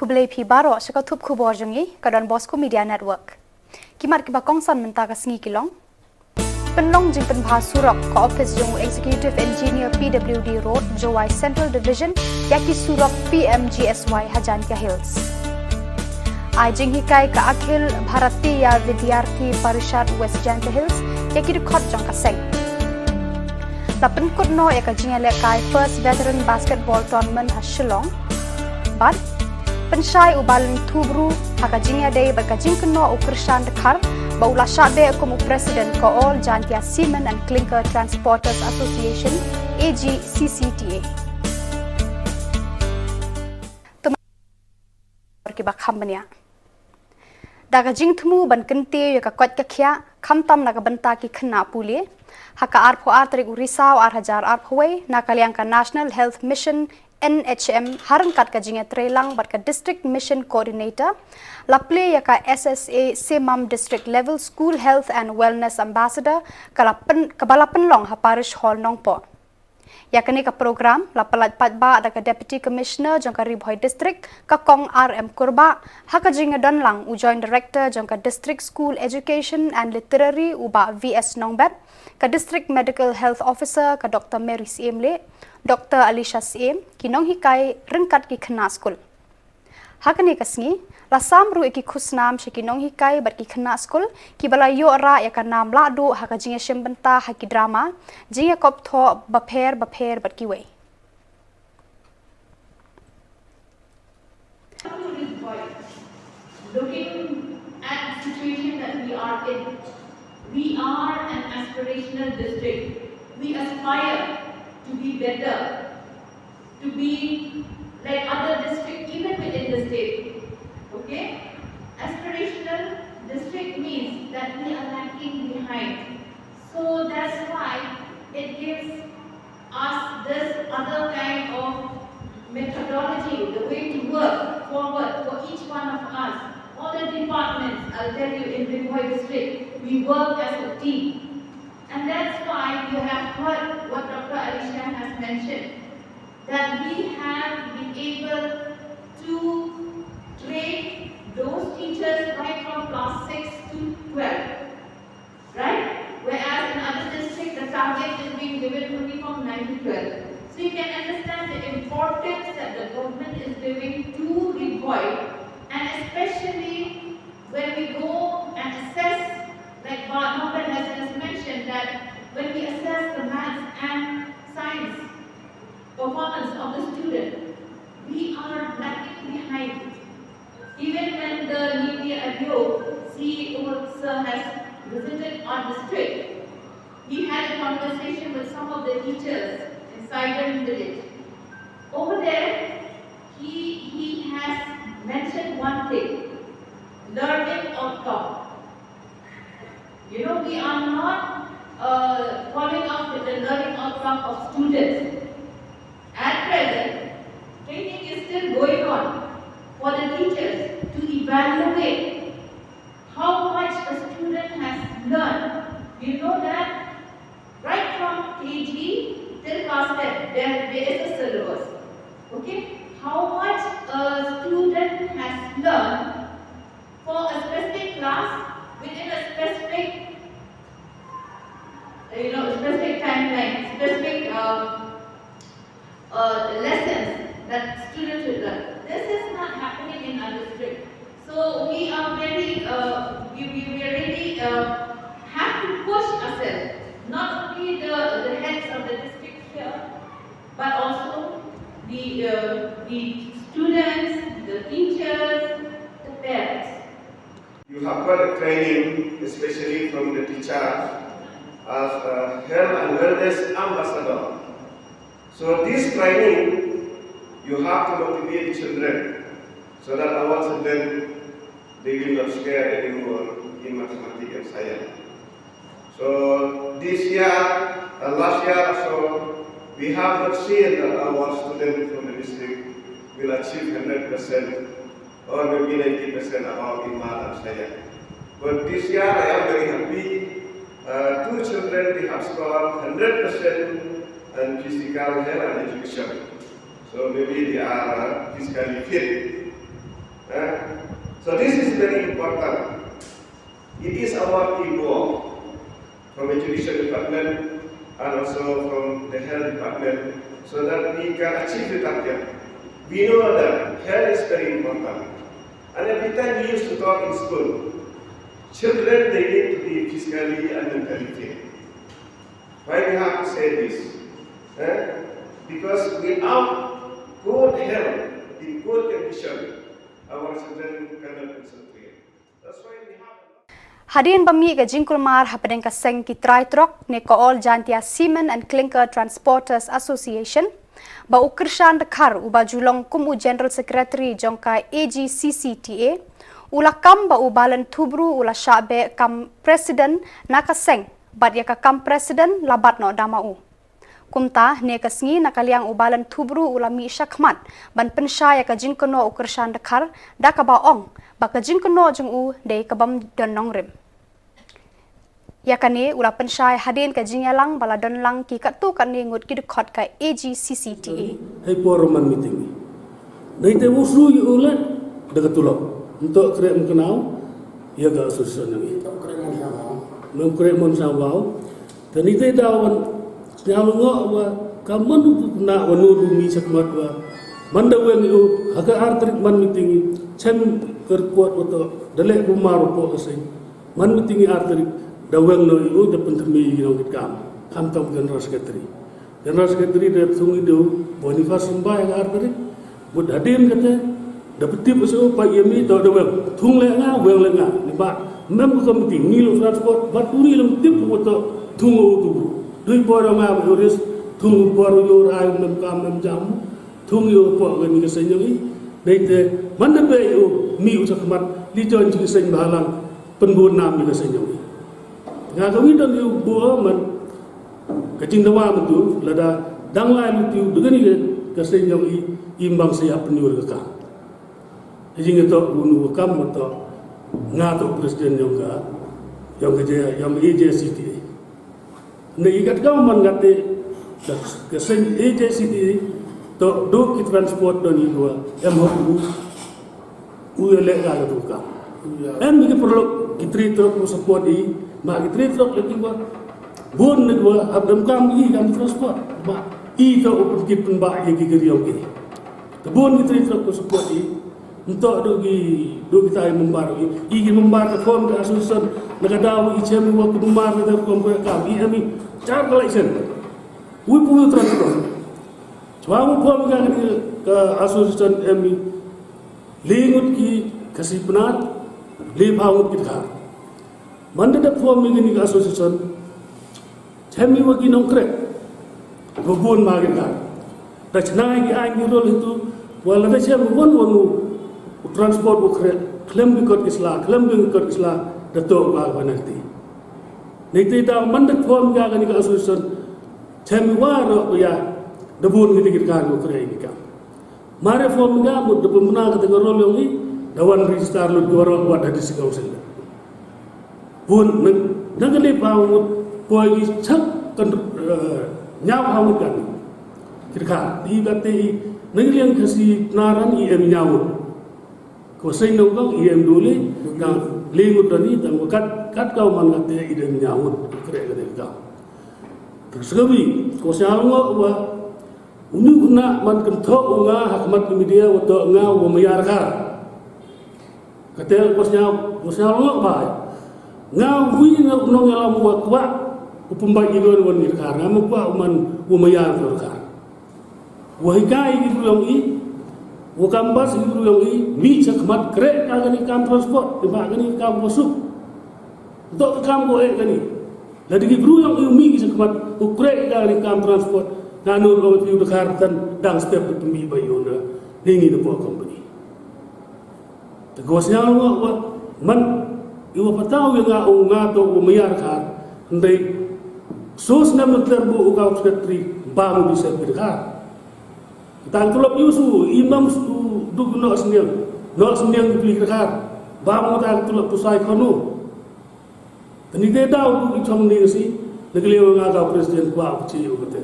Kublai pi baro shaka thup khubor jungi kadon Bosco Media Network. Kimat kiba kongsan menta ka sngi kilong. Penlong jing pen bha surok ko office jung Executive Engineer PWD Road Jowai Central Division yaki surok PMGSY Hajantia Hills. Ajing hikai ka Akhil Bharatiya Vidyarthi Parishad West Janta Hills yaki record jong kaseng. Lapen kutno yaka jinga lekai first veteran basketball tournament ha Shillong. But pensyai ubalin tubru hakajingya day bakajing keno ukrishan dekar baula syade akum president ko all Jantia Cement and Clinker Transporters Association AGCCTA. Kibak hambanya. Dagajing temu ban kente yaka kwat kakya kamtam naga benta ki khna pule haka arpo artrik urisau arhajar arpwe nakaliangka National Health Mission NHM harangkat ka jinga trelang bat ka District Mission Coordinator laple yaka SSA Semam District Level School Health and Wellness Ambassador kabala penlong ha parish hall nongpo yakani ka program lapalat patba ada ka Deputy Commissioner jangka Ribhoi District ka Kong RM Kurba haka jinga donlang u Joint Director jangka District School Education and Literary uba VS Nongbet ka District Medical Health Officer ka Dr. Mary Siemle Dr. Alisha Siem kinong hikai rengkat ki khna school. Hakani kasngi la samru iki khusnam she kinong hikai bat ki khna school ki bala yo ra ya kanam la do haka jinga shembenta haki drama jinga kop tho bapher bat ki way. Looking at the situation that we are in, we are an aspirational district. We aspire to be better, to be like other districts, even within the state. Okay? Aspirational district means that we are lagging behind. So that's why it gives us this other kind of methodology, the way to work forward for each one of us. All the departments, I'll tell you, in Ribhoi district, we work as a team. And that's why you have heard what Dr. Alisha has mentioned, that we have been able to train those teachers right from class 6 to 12, right? Whereas in other districts, the target is being given only from 9 to 12. So you can understand the importance that the government is giving to Ribhoi, and especially when we go and assess, like Norbert has just mentioned, that when we assess the maths and science performance of the student, we are lagging behind. Even when the Niti Adyog CEO sir has visited our district, he had a conversation with some of the teachers in Sidon village. Over there, he has mentioned one thing: learning outcome. You know, we are not following up with the learning outcome of students. At present, training is still going on for the teachers to evaluate how much a student has learned. You know that right from KG till class 10, there is a syllabus. Okay? How much a student has learned for a specific class within a specific, specific timeline, specific lessons that students will learn. This is not happening in our district. So we are very, we really have to push ourselves. Not only the heads of the district here, but also the students, the teachers, the parents. You have got a training, especially from the teacher, as a health and wellness ambassador. So this training, you have to motivate children, so that our children, they will not scare anymore in mathematics and science. So this year and last year also, we have not seen that our students from the district will achieve 100%. Or maybe 90% about in math and science. But this year I am very happy. 2 children, they have scored 100% in physical health and education. So maybe they are physically fit. So this is very important. It is our teamwork from the judicial department and also from the health department, so that we can achieve the target. We know that health is very important. And every time we used to talk in school, children, they need to be physically and mentally fit. Why we have to say this? Because without good health, in good condition, our children cannot concentrate. That's why we have. Hadirin bami ke jingkulmar hapadeng ka seng ki traitrok ne ko all jantia Cement and Clinker Transporters Association ba ukrshan dekhar uba julong kumu General Secretary jongka AGCCTA ula kam ba ubalan tubru ula syabe kam President nakaseng bat ya ka kam President labat no damau kumta ne kasngi nakaliang ubalan tubru ula mi syakmat ban pensya ya ka jingkono ukrshan dekhar da ka ba ong ba ka jingkono jung u de kabam donong rim ya kani ula pensya hadin ka jingalang bala donlang ki katu kani ngut ki dekhot ka AGCCTA hai poroman meeting dai te usu ula daga tulok untuk kre mkenau ya ga asosiasi ni nom kre mon sawau dan ite dawan nyalungo wa kaman na wanu mi sakmat wa mandawen u haga artrik man meeting chen kerkuat wato dalek rumah rupo kasing man meeting artrik dawang no iu de pentemi no kam tam general secretary de sungi do Boniface Mbai artrik bud hadin kata dapat tip so pa yemi to dawang thung le nga weng le nga ni ba mem ko meeting ni lo transport baturi lam tip wato thung o tu dui boro nga boris thung boro yo rai mem kam mem jam thung yo po ga ni kesenyi deite man be yo mi usakmat li jon ji sen balang penbun nam ni kesenyi nga kami dan yu buah man kacing dawa betul lada dang lain itu dengan ini kasih yang imbang siap penyur kekal. Jadi itu unu kam atau ngatu presiden yang kerja yang AJCT. Nah ikat kau man ngate kasih AJCT to do ki transport dan itu MHU uelek ada tu kam. Mungkin perlu kita terus support ini. Mak kita trok lagi buat bon negwa abdam kam i kan transport mak i to upkit pun ba ye gi geriong ini to bon kita trok ko support i untuk do kita membar i gi membar ka form ka asusun nagadaw i chem wa ku membar ka kom ka i ami char collection wi pu transport chwa mu form ka asusun ami lingut ki kasih penat le bawut kita Manda da form ni ka association chami wagi nongkre gobon magin ka da chnai gi ai ni rol itu wala da chem won transport bu kre klem bikot isla da to ba banati nei te da manda form ga ni ka association chami wa ro ya da bon ni digit ka no kre ni ka mare form ga mu da pemna ka da rol yongi da wan register lu doro wa da disigau sel pun nagale pawut poi chak kan nyau pawut kan kirka di gate nangliang kasi naran em nyau ko sai no gong em dole na lengut dani tang kat kau man gate idem nyau kre gate ka terus gabi ko salngo wa uni guna man kan tho nga hakmat media wato nga wa mayar ka kate ko salngo ba ngau wi ngau nong alam wa kwa upumbai igon wan ni kar ngam kwa man umaya ko kar wa hikai gi long i wa kambas gi long i mi chakmat kre ka gani kam transport ti ba gani kam masuk do kam go e gani la digi bru yang i mi gi chakmat u kre ka gani kam transport na no go ti u kar tan dang step ti mi ba yona ningi no po company te go siang wa man iwa patau yang nga to umayar ka ndai sos na terbu uga sekretari bamu bisa berkah tan tulop yusu imam dug no sniang dipilih ka bamu ta tulop pusai kono tani de daw du chom ni si nagliwa nga ka presiden kwa uchi ugate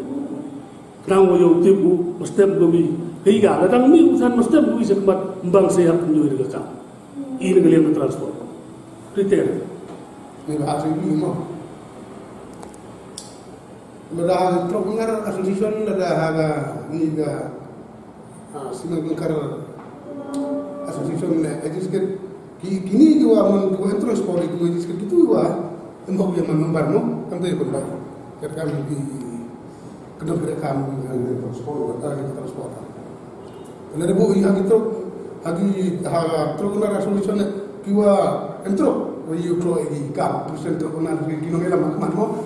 nang wo yo tibu mustem gobi Higa datang mi urusan mesti bisa tempat bangsa yang penyuai dekat kam. Ini kalian transport. Kriteria. Ini bahasa ini mah. Ada terpengar association ada harga ni ga sinagangkar association na ajiskan kini juga men transport itu ajiskan itu juga embok yang membar no kan tu yang baik kerana di kedua mereka transport ada bu yang itu harga terpengar association kiwa entro you throw a gap percent of an kilometer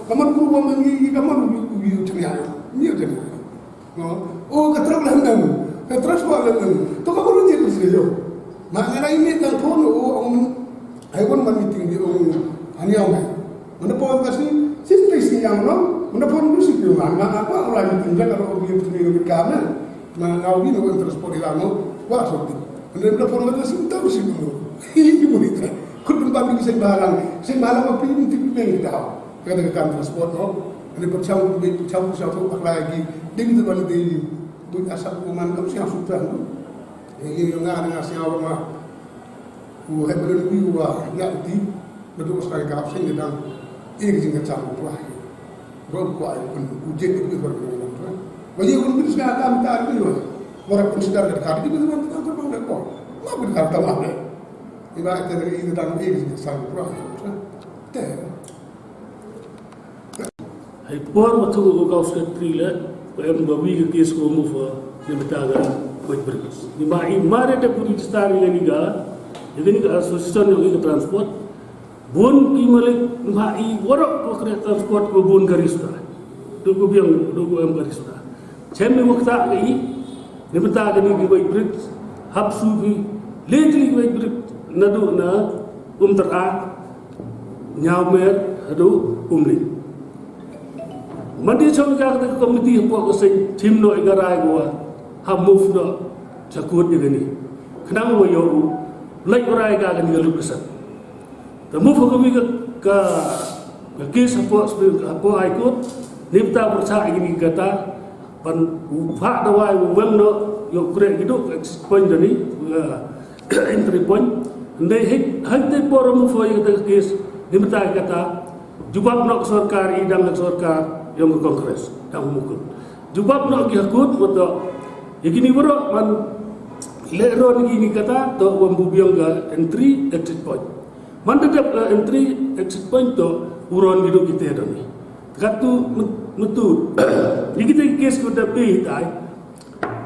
kaman ko mo ngi kaman yu tnya ni tnya no o ka tra lang ka transport lang to ka ko ni ko siyo ma ngara ini kan ko no ay kon man meeting di aniaw ma mana po kasi sistem yang no mana po no siyo ma apa ora meeting ja ka ko yu tnya ni ka na ma ngau ni no transport ila no wa so di mana po no kasi taw siyo ini mo ni kudung bagi sing balang apa pilih tipu yang kita kata transport no ini percau satu lagi ding tu balik di asap kuman kamu siang sudah no ini yang ada ngasih awak mah hebel lebih wah nak di betul sekali kau sing sedang ini sing kacau wah bro kuai pun ujian itu berbeda bagi pun bisa akan tak ada orang pun sedar dekat itu betul betul terbang dekat mau dekat tamah ibarat dari itu dalam ini sangat kurang. Hai por betul kau sekali le, yang bawi ke kes ko move ni betaga baik berkes. Di mare te puri stari le niga, jadi ni association yang transport bon ki malik mai worok ko transport ko bon garis ta. Dogo biang dogo am garis ta. Chem wakta ni betaga ni baik berkes habsu bi lately baik berkes nadu na terat nyaumer hadu umli mandi chong ka ke komiti po ko sing tim no igarai go ha move no chakut ni gani khnang wo yo lai orai ka gani lu kesan ta move ko mi ka kes po ai ko nipta percha ini kata pan upha dawai wem no yo kre gitu point ni entry point Ndai hak porum foi kata kes dimta kata jubab nok sarkar idang sarkar yang ke kongres dang mukul jubab nok gihakut moto yakini boro man lero ni kata to wambubiong ga entry exit point man tetap entry exit point to uron hidup kita doni katu metu dikita kes ko tapi tai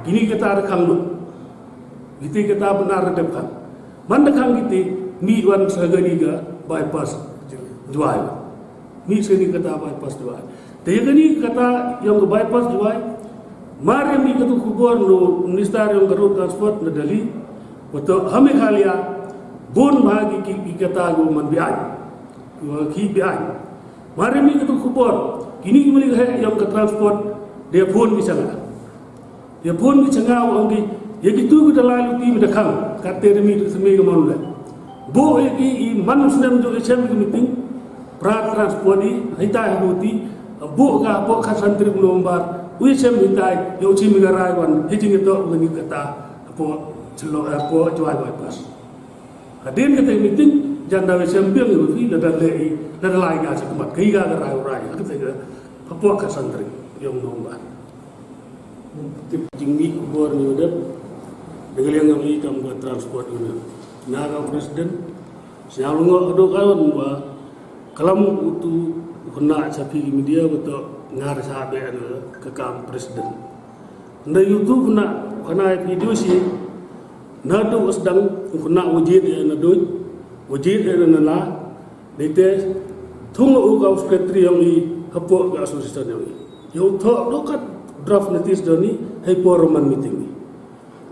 kini kata rekang no kita kata benar depan mana kang kita mi wan sagani bypass jual mi sini kata bypass jual dia gani kata yang bypass jual mari mi kata Khubor no Minister yang garut transport na dali wato Meghalaya bon bagi ki kata go man biay ki biay mari mi kata Khubor kini mali yang ke transport dia pun bisa wangi ya gitu kita lalu tim dekang kata demi semai kemanula bo i manus nam jo echem meeting pra transport ni hitai huti bo ka santri nombar wi chem hitai yo chim garai wan hijing itu ngani kata apo celo apo jual bypass hadin kata meeting janda we champion yo fi dadan lei dadan lai ga sekemat kai ga garai kata apo ka santri yo nombar tinggi Khubor ni udah dengan yang kami tam transport ini, naga presiden, siapa ada kawan bah, kalau itu kena capi media betul ngar sahabat anu kekam presiden. Nda YouTube kena video sih, nado sedang kena wujud nala, nite tunggu kau sekretari yang ini hapok ke asosiasi yang ini. Yang thok dokat draft notice doni, hai poroman meeting ni.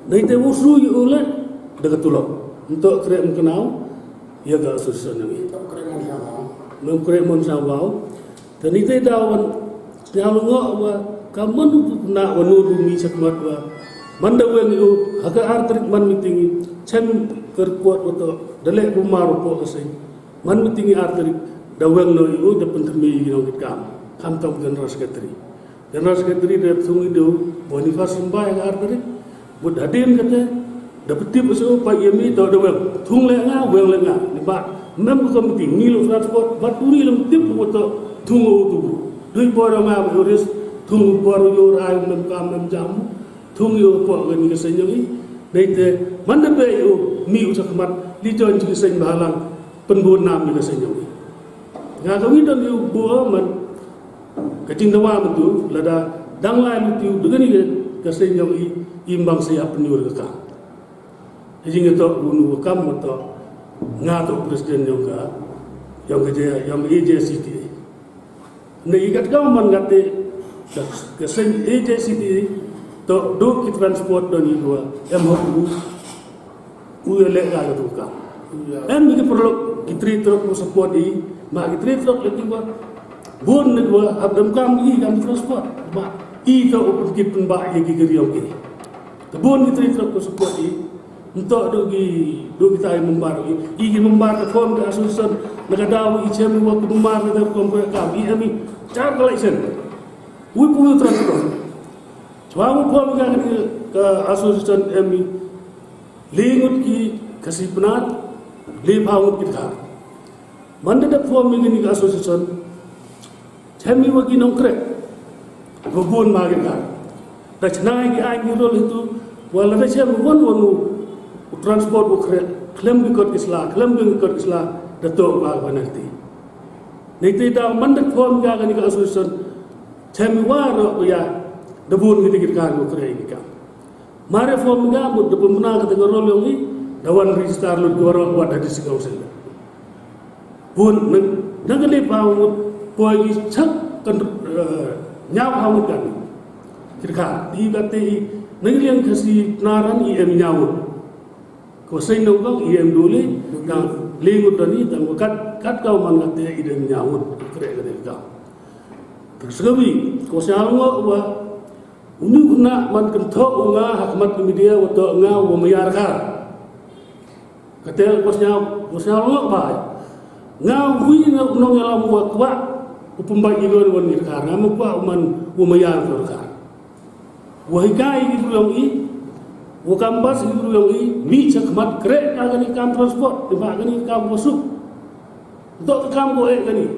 Nite usru yu ule dekat tulok untuk krem kenal ia gak susah ni. Krem mensawau. Dan nite dawan selalu ngak kamu tu nak wanu bumi sakmat wa manda weng yu haka artrik man meeting chen kerkuat untuk dalek rumah rupo kesing man meeting artrik daweng no yu depan temi ginong kam tam general secretary dia sungi do Bonifas sembah yang artrik một hadin kata dapat tip usaha pak yemi tahu dah thung lenga well lenga ni ba mem komiti ngilo transport baturi lem tip moto thung tu dui bora ma uris thung bora yo rai mem kam mem jam thung yo po gan ni senyoi deite manda be yo mi usak mat li jon ci seny balang penbun nam ni senyoi nga kami dan yo bo man kacing dawa betul lada dang lai lutiu dengan ni ke senyoi imbang siap penyur ka jadi ngetok bunu kam moto ngato presiden juga yang kerja yang AJCT ne ikat kau man ngate ke sen AJCT to do ki transport doni dua MHU uele ga tu ka em ni perlu kitri truk support i ma kitri truk lagi ba bon ne dua abdam kam i kam transport ma i to upkit pun ba ye gi geri oke kebun kitri truk support i untuk do kita membar i membar ke form ke asusun negadawi i chem wa membar ke kompo kami ami cara collection wi pu transport Suami form ke asusun ami lingut ki kasih penat lepawut kita manda dak form ni ke asusun chem wa ki nongkrek gobon ma kita dak chnai ki ai ni rol itu wala dak chem won transport bukan klaim ikut Islam, datuk apa nanti. Nanti dah mandat form jaga ni kalau susun, cemiwar ya, debun kita kan bukan ini kan. Mari form jaga, mud debun mana kata orang yang ni, dawan register lu dua orang buat dari segala segi. Bun, nanti bawa poin cak kan nyaw hamut kan. Kita di kata nanti yang kasih naran IM nyaw. Kau saya nak kau IM dulu, dan lingut tadi, dan kat kau mana dia IM nyawut, kerja kau. Terus kau saya ngok wah, unu guna man kentok unga hakmat media atau unga memayar kar. Kata kau saya ngok baik, ngawui nong ngalam buat kuat, upumbai juga wanir kar, ngamu kuat man memayar kar. Wahikai itu yang ini. Wakam bas itu yang ini, mi sakmat kerek agani kam transport, demak agani kam masuk. Untuk kam boleh agani.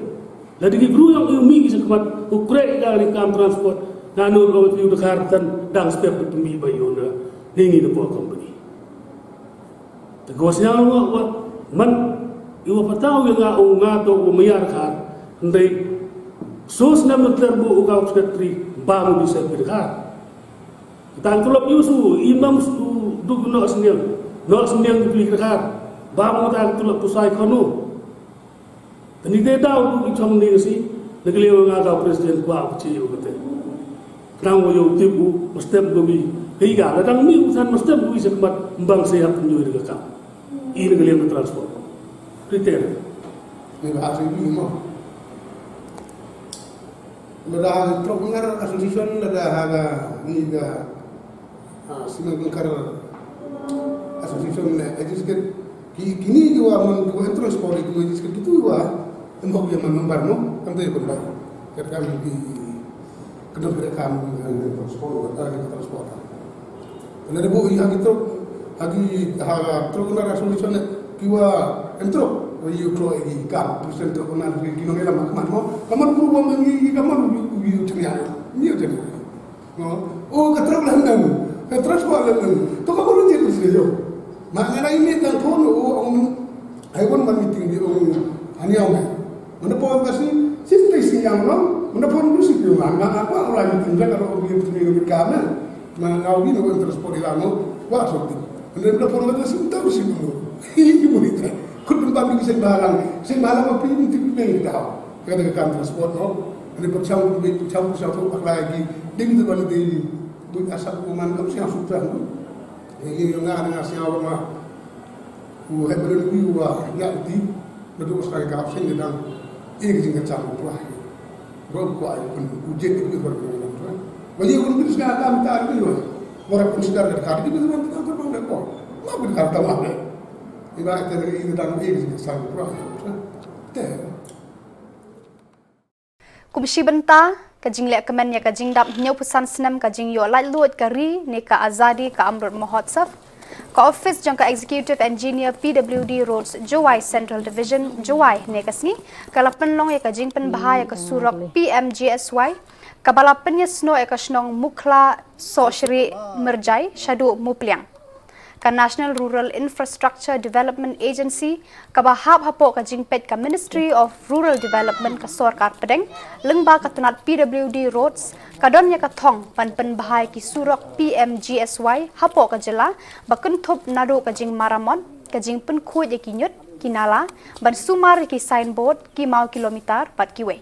Lagi gibru yang ini mi sakmat ukrek agani kam transport. Nanu kau tu dekartan dang step pembi bayuna, hingi depo company. Tegosnya awak man, iwa patau yang ngau ngato umayar kar, ndai sos nama terbu ukau sekretari baru bisa berkar. Tangkulap yusu imam duk nak seniang dipilih kerja, bamu tangkulap pusai kono. Tani dia tahu duk icam ni si, negeri orang ada presiden kuat kecil betul. Kerana yo tipu mesti bagi higa, datang ni urusan mesti bagi sekemat bang sehat penyuai dekat. Ini negeri yang transport. Kriteria. Ni bahasa ini mah. Lada truk pengar association lada haga ni ga sinang bengkar association ajiskan kini juga men ko transport itu ajiskan itu juga embok yang membar no kan tu pun baik kat kami di kedua kami transport ada bo yang itu lagi truk pengar association kiwa entro you tro di kap present truk pengar di kino lama mo kamar ku bom ngi kamar you tanya ni ada oh katruk lah nang transport lang. To kako nun dito sila. Makana ini dan tono ang aywan man meeting di aniyaw nga. Mana po kasi sisi yang lang, mana po nusi ko nga apa ora meeting lang aro obi meeting ng kama. Mangawi no transport ilano wa sokti. Mana po na kasi taw si mo. Hindi mo ita. Kung ba mi sen balang pin tipin daw. Kada ka transport no. Ano po siya lagi ding de ban di buat asap kuman kamu siang sudah tu, ini yang ada siang apa, buat berlebih buat nak di, betul sekali kau sendiri dan ini kita cakap pula, berapa pun ujian itu berapa pun, bagi orang itu sekarang kami tak ada juga, orang pun sekarang dekat itu memang kita terbang dekat, mana dekat mana, ibarat ini dalam ini kita cakap pula, Kumsi benta kajing le kemen ya kajing dap nyau pesan senam kajing yo lai luat kari ne ka azadi ka amrut mahotsav ka office jang ka executive engineer PWD roads Jowai Central Division Jowai ne kasni kala penlong ya kajing pen bahaya ka surak PMGSY kabala penyesno ya kasnong mukla so shri merjai shadu mupliang ka National Rural Infrastructure Development Agency ka bahab hapo ka jingpet ka Ministry of Rural Development ka Sarkar Pedeng lengba ka tanat PWD roads ka don ya ka thong pan bahai ki surak PMGSY hapo ka jela bakun thop nado ka jing maramon ka jing pen khuj ya ki nyut kinala ban sumar ki signboard ki mau kilometer pat ki we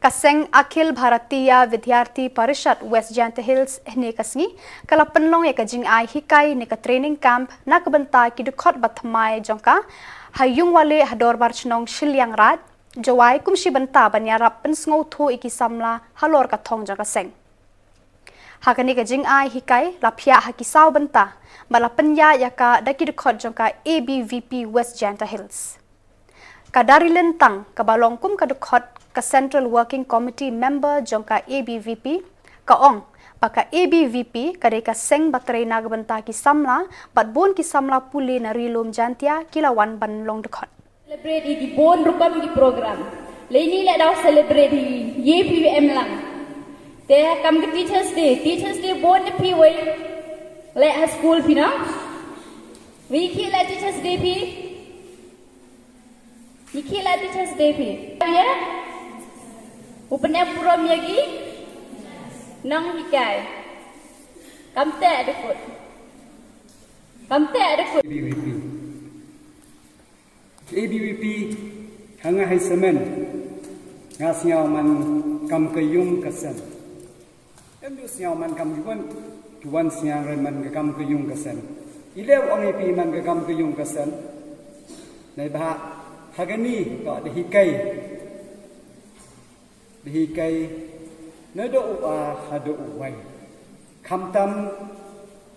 Kaseng Akhil Bharatiya Vidyarthi Parishad West Janta Hills ne kasngi kala penlong ya kajing ai hikai ne ka training camp na kabanta ki dukot batmai jongka hayung wale hador barchnong Shillong rat jawai kumshi banta banyarap pensngau thu iki samla halor ka thong jaka seng hakani kajing ai hikai lapya hakisau banta bala penya ya ka daki dukot jongka ABVP West Janta Hills kadari lentang kabalong kum kadukot ka Central Working Committee member jongka ABVP ka ong paka ABVP kade ka seng batray nagbanta ki samla batbon ki samla puli na rilom jantia kilawan banlong dekot celebrate di bon rupam di program leni le daw celebrate ye PVM lang te kam ke teachers day bon de pi way le school pina we ki le teachers day pi Nikila teachers day pi ya upanya puram yagi nang hikai kamte adekut ABVP hanga hai semen ngasnya man kam kayum kasan endu snya man kam yuan snya man kam kayum kasan ile ong ip man kam kayum kasan nai bah hagani to dihikai nado hado wai kamtam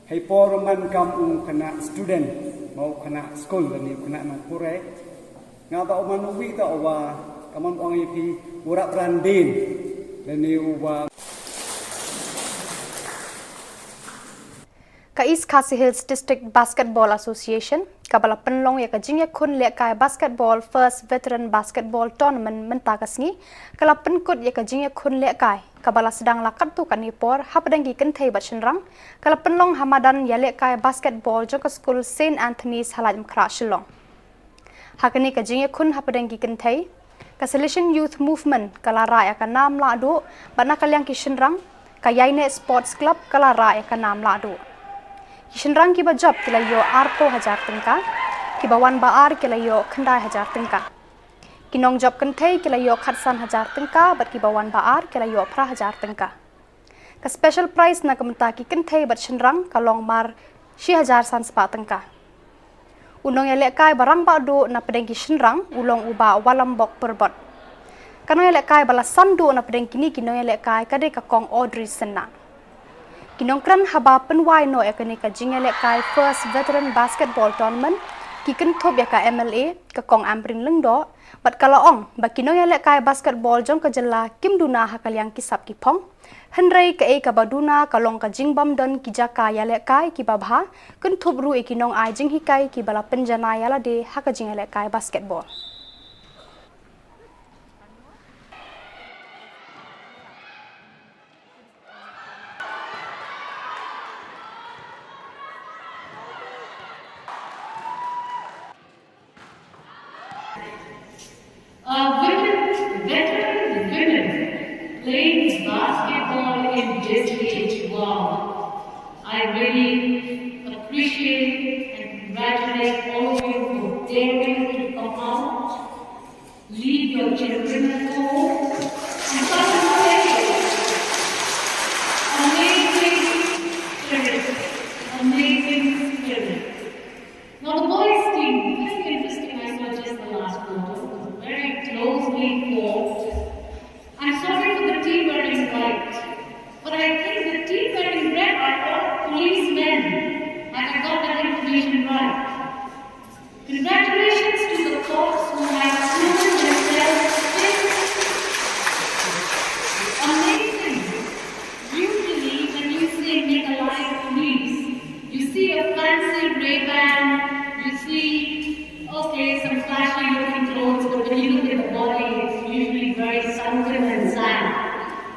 hai poroman kam kana student mau kana school ni kana nang pure ngaba manuwi ta wa kaman ong ip urak brandin ni wa ka East Khasi Hills District Basketball Association kabala penlong ya kajing ya kun le kai basketball first veteran basketball tournament mentakasngi kala penkut ya kajing ya kun le kai kabala sedang lakat tu kanipor hapadangi kenthai bachenrang kala penlong hamadan ya le kai basketball joka school St Anthony's Halaj Mkra Shillong hakani kajing ya kun hapadangi kenthai ka Selection Youth Movement kala ra ya ka nam la do bana kalyang kishenrang kayaine sports club kala ra ya ka nam la do Kishenrang kiba job kila yo arpo 1000 tengka kiba wan baar kila yo khandai 1000 tengka kinong job kenthai kila yo khatsan 1000 tengka bat kiba wan baar kila yo pra 1000 tengka ka special prize na kamta ki kenthai bat shenrang kalong mar 6000 san spa tengka unong ya lekai barang ba do na pedeng kishenrang ulong uba walam bok perbot kano ya lekai bala sandu na pedeng kini kinong ya lekai kade ka kong Audrey Senna Kinongkran haba penwai no ekani ka jingele kai first veteran basketball tournament kiken thop ya ka MLA ka kong amprin lengdo bat kala ong ba kinong ya kai basketball jong ka jella kimduna hakalyang kisap kipong henrei ka e ka baduna kalong ka jingbam don kijaka ya kai ki babha kun thop ru e kinong ai jing hikai ki bala penjana yala de haka jingele kai basketball Veteran women playing basketball in this age. Wow. I really appreciate and congratulate all of you for daring to come out, leave your children at home, and come and play. Amazing spirit. Amazing spirit. Now the boys' team, very interesting, I saw just the last quarter, was very closely fought. I'm sorry for the team wearing white, but I think the team wearing red are all policemen, and I got that information right. Congratulations to the cops who have proven themselves fit. Amazing. Usually when you say Meghalaya police, you see a fancy Ray-Ban, you see, okay, some flashy looking clothes, but when you look at the body, it's usually very sunken and sad.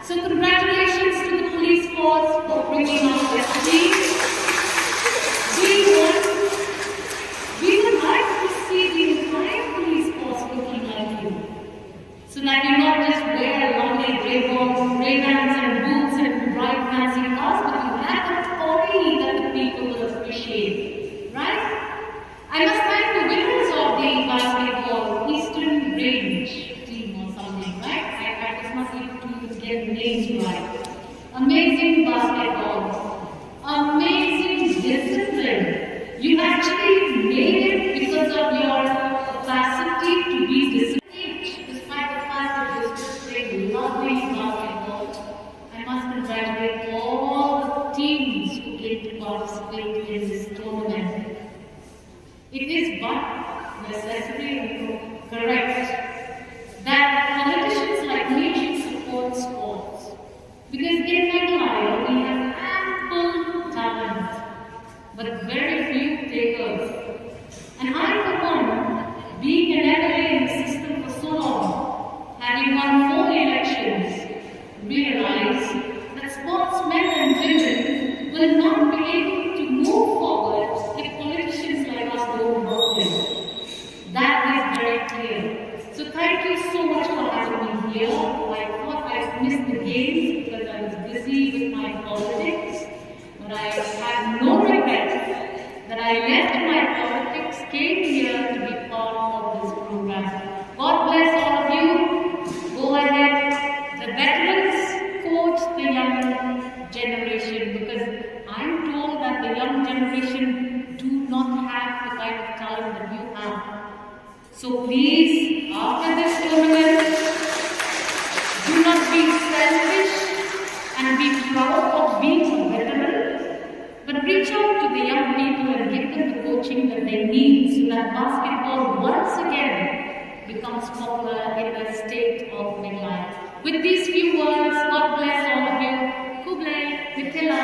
So congratulations to the police force for bringing out their team. We would like to see the entire police force looking like you. So that you not just wear lovely Ray-Bans and boots and drive fancy cars, but you have a toy that the people will appreciate. Right? I must thank the winners of the basketball Eastern Range team or something, right? I was not able to get the names right. Amazing basketball. Amazing discipline. You actually made it because of your capacity to be disciplined. Despite the fact that you just played lovely basketball, I must congratulate all the teams who came to participate in this tournament. It is but necessary and correct that politicians like me should support sports. Because in Meghalaya we have ample talent, but very few takers. And I, for one, being an MLA in the system for so long, having won 4 elections, realize that sportsmen and women will not be able to move forward if politicians like us don't help them. That is very clear. So thank you so much for having me here. I thought I missed the games because I was busy with my politics, but I have no regrets that I left my politics, came here to be part of this program. God bless all of you. Go ahead. The veterans coach the young generation, because I'm told that the young generation do not have the kind of talent that you have. So please, after this tournament, do not be selfish and be proud of being a veteran, but reach out to the young people and give them the coaching that they need so that basketball once again becomes popular in the state of Meghalaya. With these few words, God bless all of you. Khubor Na Ka Jylla.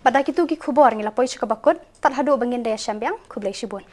Pada kitu ki khubor ngila poi chika bakut tat hadu bangin daya syambiang kublai shibun.